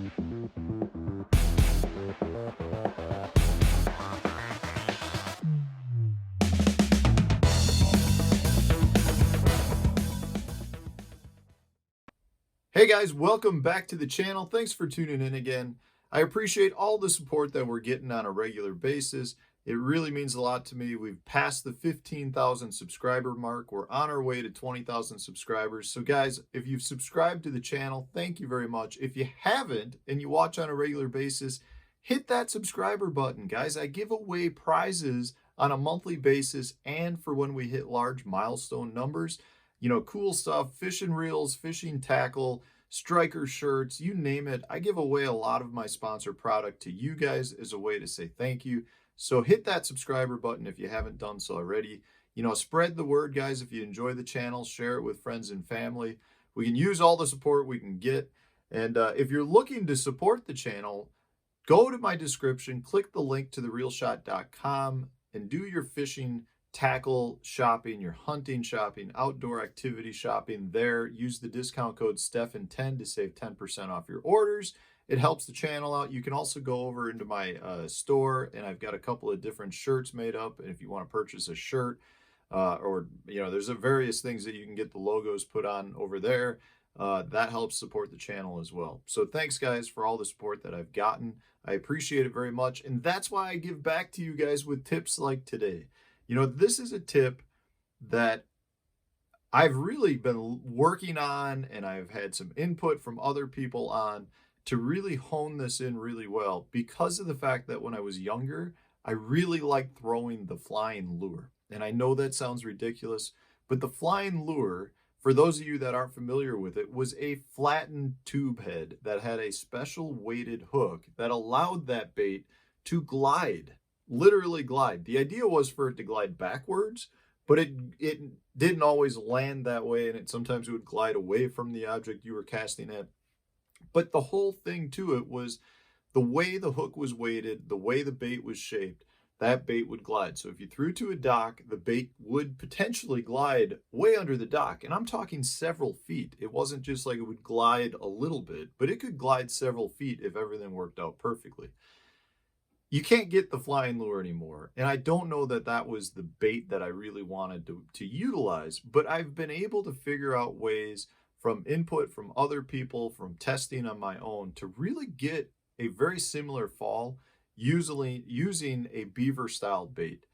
Hey guys, welcome back to the channel. Thanks for tuning in again. I appreciate all the support that we're getting on a regular basis. It really means a lot to me. We've passed the 15,000 subscriber mark. We're on our way to 20,000 subscribers. So guys, if you've subscribed to the channel, thank you very much. If you haven't and you watch on a regular basis, hit that subscriber button, guys. I give away prizes on a monthly basis and for when we hit large milestone numbers. You know, cool stuff, fishing reels, fishing tackle, striker shirts, you name it. I give away a lot of my sponsor product to you guys as a way to say thank you. So hit that subscriber button if you haven't done so already. You know, spread the word, guys. If you enjoy the channel, share it with friends and family. We can use all the support we can get. And if you're looking to support the channel, go to my description, click the link to thereelshot.com and do your fishing tackle shopping, your hunting shopping, outdoor activity shopping there. Use the discount code STEFAN10 to save 10% off your orders. It helps the channel out. You can also go over into my store, and I've got a couple of different shirts made up. And if you want to purchase a shirt, or, you know, there's various things that you can get the logos put on over there. That helps support the channel as well. So thanks, guys, for all the support that I've gotten. I appreciate it very much. And that's why I give back to you guys with tips like today. You know, this is a tip that I've really been working on, and I've had some input from other people on to really hone this in really well because of the fact that when I was younger, I really liked throwing the flying lure. And I know that sounds ridiculous, but the flying lure, for those of you that aren't familiar with it, was a flattened tube head that had a special weighted hook that allowed that bait to glide. Literally glide. The idea was for it to glide backwards, but it didn't always land that way, and sometimes it would glide away from the object you were casting at. But the whole thing to it was the way the hook was weighted, the way the bait was shaped, that bait would glide. So if you threw to a dock, the bait would potentially glide way under the dock. And I'm talking several feet. It wasn't just like it would glide a little bit, but it could glide several feet if everything worked out perfectly. You can't get the flying lure anymore. And I don't know that that was the bait that I really wanted to utilize, but I've been able to figure out ways from input from other people, from testing on my own, to really get a very similar fall usually using a beaver style bait.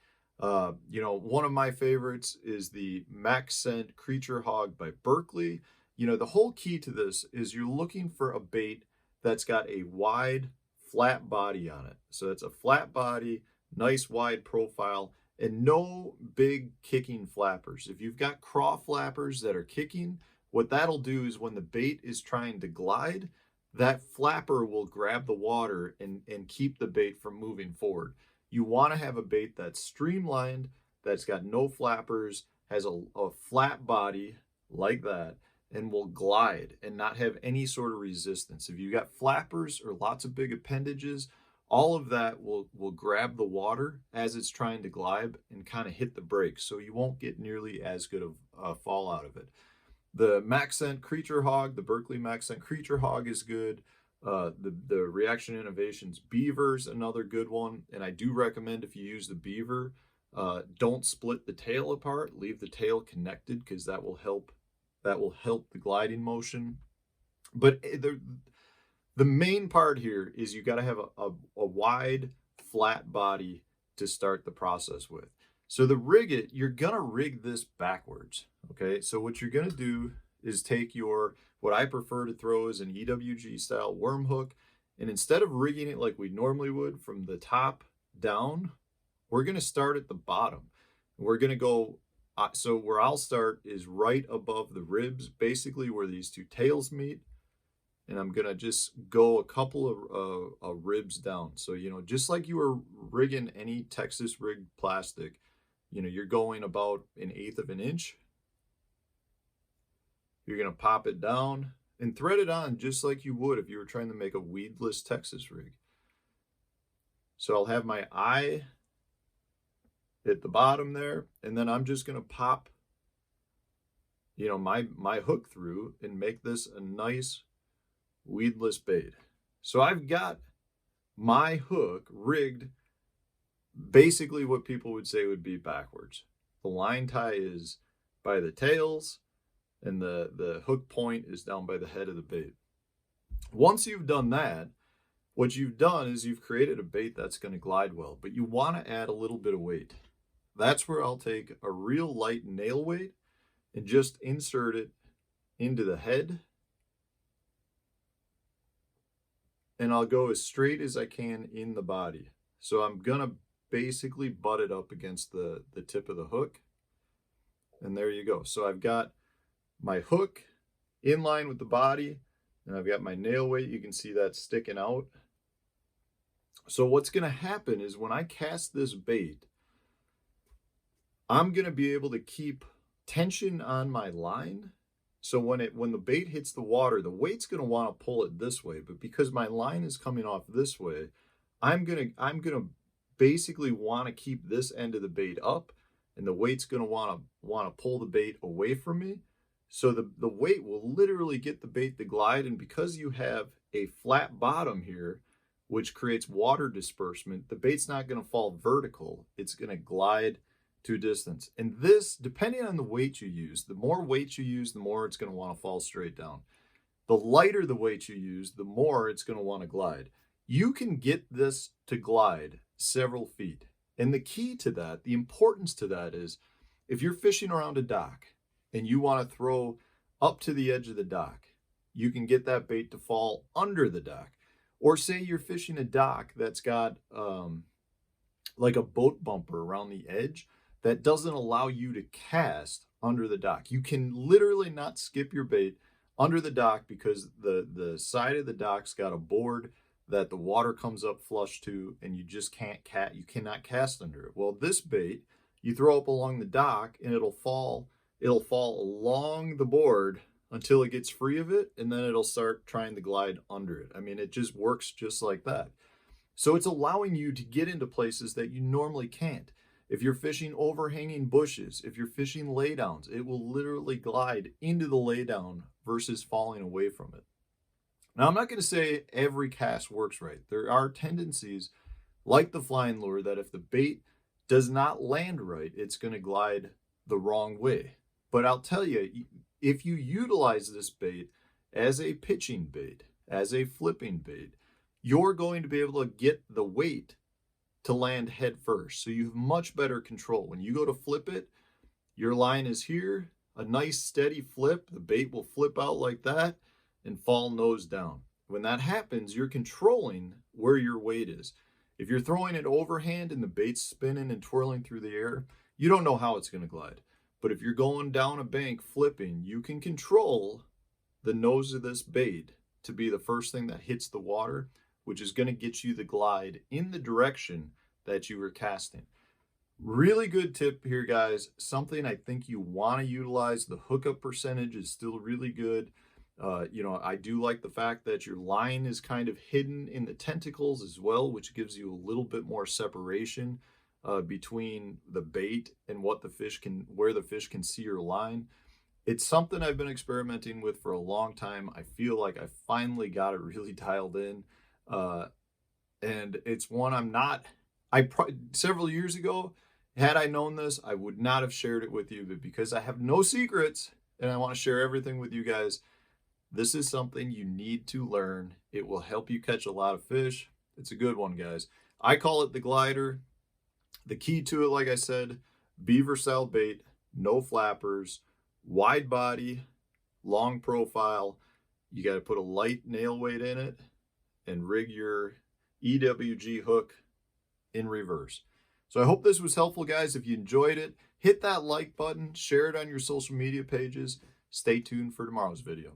You know, one of my favorites is the Max Scent Creature Hog by Berkley. You know, the whole key to this is you're looking for a bait that's got a wide, flat body on it. So it's a flat body, nice wide profile, and no big kicking flappers. If you've got craw flappers that are kicking, what that'll do is when the bait is trying to glide, that flapper will grab the water and keep the bait from moving forward. You want to have a bait that's streamlined, that's got no flappers, has a flat body like that, and will glide and not have any sort of resistance. If you've got flappers or lots of big appendages, all of that will grab the water as it's trying to glide and kind of hit the brakes. So you won't get nearly as good of a fall out of it. The Max Scent Creature Hog, the Berkley Max Scent Creature Hog is good. The Reaction Innovations Beaver's another good one. And I do recommend if you use the beaver, don't split the tail apart. Leave the tail connected because that will help the gliding motion. But the main part here is you got to have a wide, flat body to start the process with. So the rig it, you're going to rig this backwards, okay? So what you're going to do is take what I prefer to throw is an EWG style worm hook, and instead of rigging it like we normally would from the top down, we're going to start at the bottom. We're going to go, so where I'll start is right above the ribs, basically where these two tails meet. And I'm going to just go a couple of ribs down. So, you know, just like you were rigging any Texas rigged plastic, you know, you're going about 1/8 of an inch. You're going to pop it down and thread it on just like you would if you were trying to make a weedless Texas rig. So I'll have my eye at the bottom there, and then I'm just going to pop, my hook through and make this a nice weedless bait. So I've got my hook rigged basically what people would say would be backwards. The line tie is by the tails, and the hook point is down by the head of the bait. Once you've done that, what you've done is you've created a bait that's going to glide well, but you want to add a little bit of weight. That's where I'll take a real light nail weight and just insert it into the head. And I'll go as straight as I can in the body. So I'm going to basically butt it up against the tip of the hook. And there you go. So I've got my hook in line with the body, and I've got my nail weight. You can see that sticking out. So what's going to happen is when I cast this bait, I'm going to be able to keep tension on my line. So when the bait hits the water, the weight's going to want to pull it this way, but because my line is coming off this way, I'm going to basically want to keep this end of the bait up, and the weight's going to want to pull the bait away from me. So the weight will literally get the bait to glide, and because you have a flat bottom here, which creates water disbursement, the bait's not going to fall vertical. It's going to glide to distance. And this, depending on the weight you use, the more weight you use, the more it's going to want to fall straight down. The lighter the weight you use, the more it's going to want to glide. You can get this to glide several feet. And the key to that, the importance to that is, if you're fishing around a dock and you want to throw up to the edge of the dock, you can get that bait to fall under the dock. Or say you're fishing a dock that's got like a boat bumper around the edge that doesn't allow you to cast under the dock. You can literally not skip your bait under the dock because the side of the dock's got a board that the water comes up flush to, and you just you cannot cast under it. Well, this bait you throw up along the dock, and it'll fall along the board until it gets free of it, and then it'll start trying to glide under it. I mean, it just works just like that. So it's allowing you to get into places that you normally can't. If you're fishing overhanging bushes, if you're fishing laydowns, it will literally glide into the laydown versus falling away from it. Now, I'm not going to say every cast works right. There are tendencies, like the flying lure, that if the bait does not land right, it's going to glide the wrong way. But I'll tell you, if you utilize this bait as a pitching bait, as a flipping bait, you're going to be able to get the weight to land head first. So you have much better control. When you go to flip it, your line is here, a nice steady flip. The bait will flip out like that and fall nose down. When that happens, you're controlling where your weight is. If you're throwing it overhand and the bait's spinning and twirling through the air, you don't know how it's going to glide. But if you're going down a bank flipping, you can control the nose of this bait to be the first thing that hits the water, which is going to get you the glide in the direction that you were casting. Really good tip here, guys. Something I think you want to utilize. The hookup percentage is still really good. I do like the fact that your line is kind of hidden in the tentacles as well, which gives you a little bit more separation between the bait and where the fish can see your line. It's something I've been experimenting with for a long time. I feel like I finally got it really dialed in. And it's one several years ago, had I known this, I would not have shared it with you, but because I have no secrets and I want to share everything with you guys, this is something you need to learn. It will help you catch a lot of fish. It's a good one, guys. I call it the glider. The key to it, like I said, beaver style bait, no flappers, wide body, long profile. You got to put a light nail weight in it and rig your EWG hook in reverse. So I hope this was helpful, guys. If you enjoyed it, hit that like button, share it on your social media pages. Stay tuned for tomorrow's video.